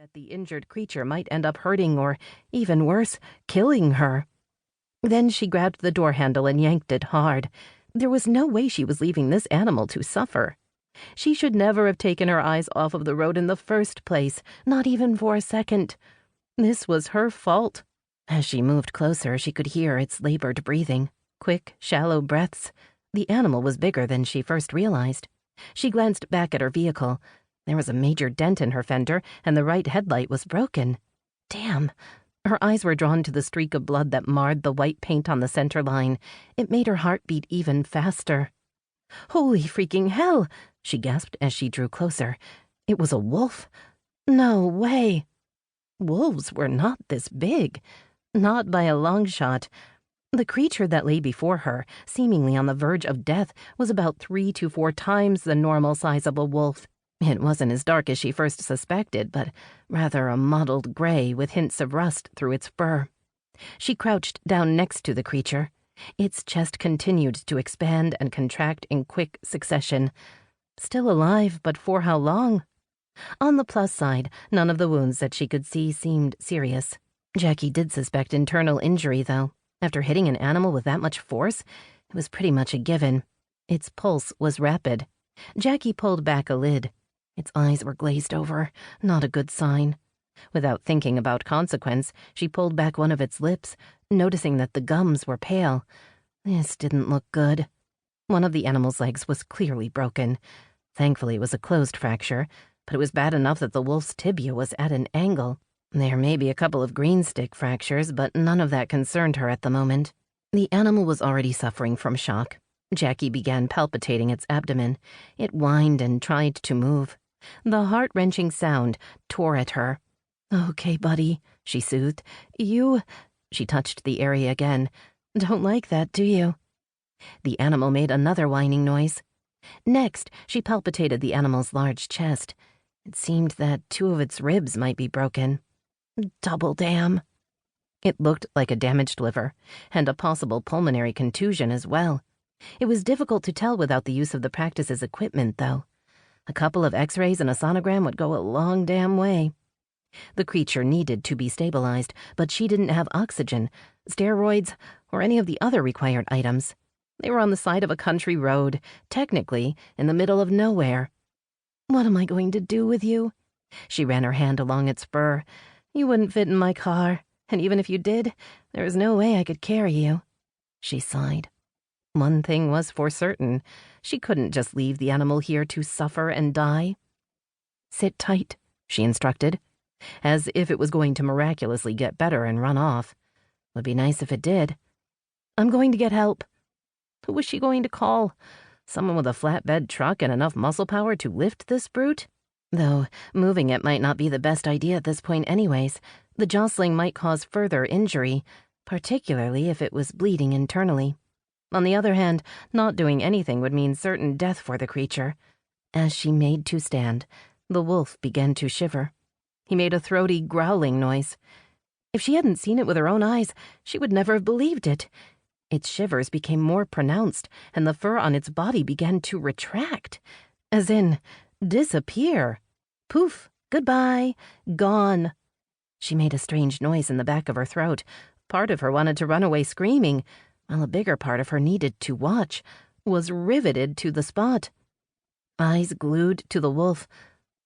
that the injured creature might end up hurting or, even worse, killing her. Then she grabbed the door handle and yanked it hard. There was no way she was leaving this animal to suffer. She should never have taken her eyes off of the road in the first place, not even for a second. This was her fault. As she moved closer, she could hear its labored breathing, quick, shallow breaths. The animal was bigger than she first realized. She glanced back at her vehicle. There was a major dent in her fender, and the right headlight was broken. Damn. Her eyes were drawn to the streak of blood that marred the white paint on the center line. It made her heart beat even faster. Holy freaking hell, she gasped as she drew closer. It was a wolf. No way. Wolves were not this big. Not by a long shot. The creature that lay before her, seemingly on the verge of death, was about 3 to 4 times the normal size of a wolf. It wasn't as dark as she first suspected, but rather a mottled gray with hints of rust through its fur. She crouched down next to the creature. Its chest continued to expand and contract in quick succession. Still alive, but for how long? On the plus side, none of the wounds that she could see seemed serious. Jackie did suspect internal injury, though. After hitting an animal with that much force, it was pretty much a given. Its pulse was rapid. Jackie pulled back a lid. Its eyes were glazed over, not a good sign. Without thinking about consequence, she pulled back one of its lips, noticing that the gums were pale. This didn't look good. One of the animal's legs was clearly broken. Thankfully, it was a closed fracture, but it was bad enough that the wolf's tibia was at an angle. There may be a couple of green stick fractures, but none of that concerned her at the moment. The animal was already suffering from shock. Jackie began palpitating its abdomen. It whined and tried to move. The heart-wrenching sound tore at her. "Okay, buddy," she soothed. She touched the area again. "Don't like that, do you?" The animal made another whining noise. Next, she palpitated the animal's large chest. It seemed that 2 of its ribs might be broken. Double damn. It looked like a damaged liver, and a possible pulmonary contusion as well. It was difficult to tell without the use of the practice's equipment, though. A couple of x-rays and a sonogram would go a long damn way. The creature needed to be stabilized, but she didn't have oxygen, steroids, or any of the other required items. They were on the side of a country road, technically in the middle of nowhere. "What am I going to do with you?" She ran her hand along its fur. "You wouldn't fit in my car, and even if you did, there is no way I could carry you." She sighed. One thing was for certain. She couldn't just leave the animal here to suffer and die. "Sit tight," she instructed, as if it was going to miraculously get better and run off. Would be nice if it did. "I'm going to get help." Who was she going to call? Someone with a flatbed truck and enough muscle power to lift this brute? Though moving it might not be the best idea at this point anyways. The jostling might cause further injury, particularly if it was bleeding internally. On the other hand, not doing anything would mean certain death for the creature. As she made to stand, the wolf began to shiver. He made a throaty, growling noise. If she hadn't seen it with her own eyes, she would never have believed it. Its shivers became more pronounced, and the fur on its body began to retract. As in, disappear. Poof, goodbye, gone. She made a strange noise in the back of her throat. Part of her wanted to run away screaming, while a bigger part of her needed to watch, was riveted to the spot. Eyes glued to the wolf,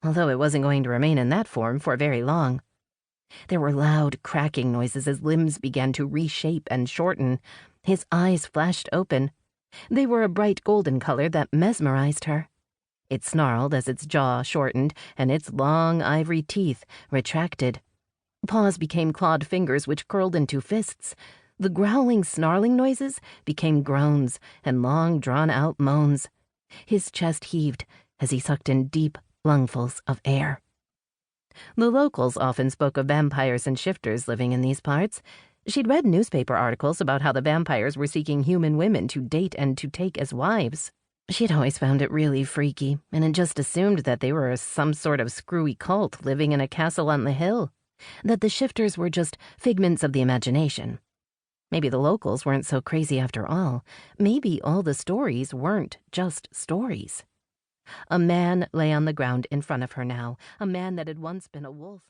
although it wasn't going to remain in that form for very long. There were loud cracking noises as limbs began to reshape and shorten. His eyes flashed open. They were a bright golden color that mesmerized her. It snarled as its jaw shortened and its long ivory teeth retracted. Paws became clawed fingers which curled into fists. The growling, snarling noises became groans and long, drawn-out moans. His chest heaved as he sucked in deep lungfuls of air. The locals often spoke of vampires and shifters living in these parts. She'd read newspaper articles about how the vampires were seeking human women to date and to take as wives. She'd always found it really freaky, and had just assumed that they were some sort of screwy cult living in a castle on the hill, that the shifters were just figments of the imagination. Maybe the locals weren't so crazy after all. Maybe all the stories weren't just stories. A man lay on the ground in front of her now, a man that had once been a wolf.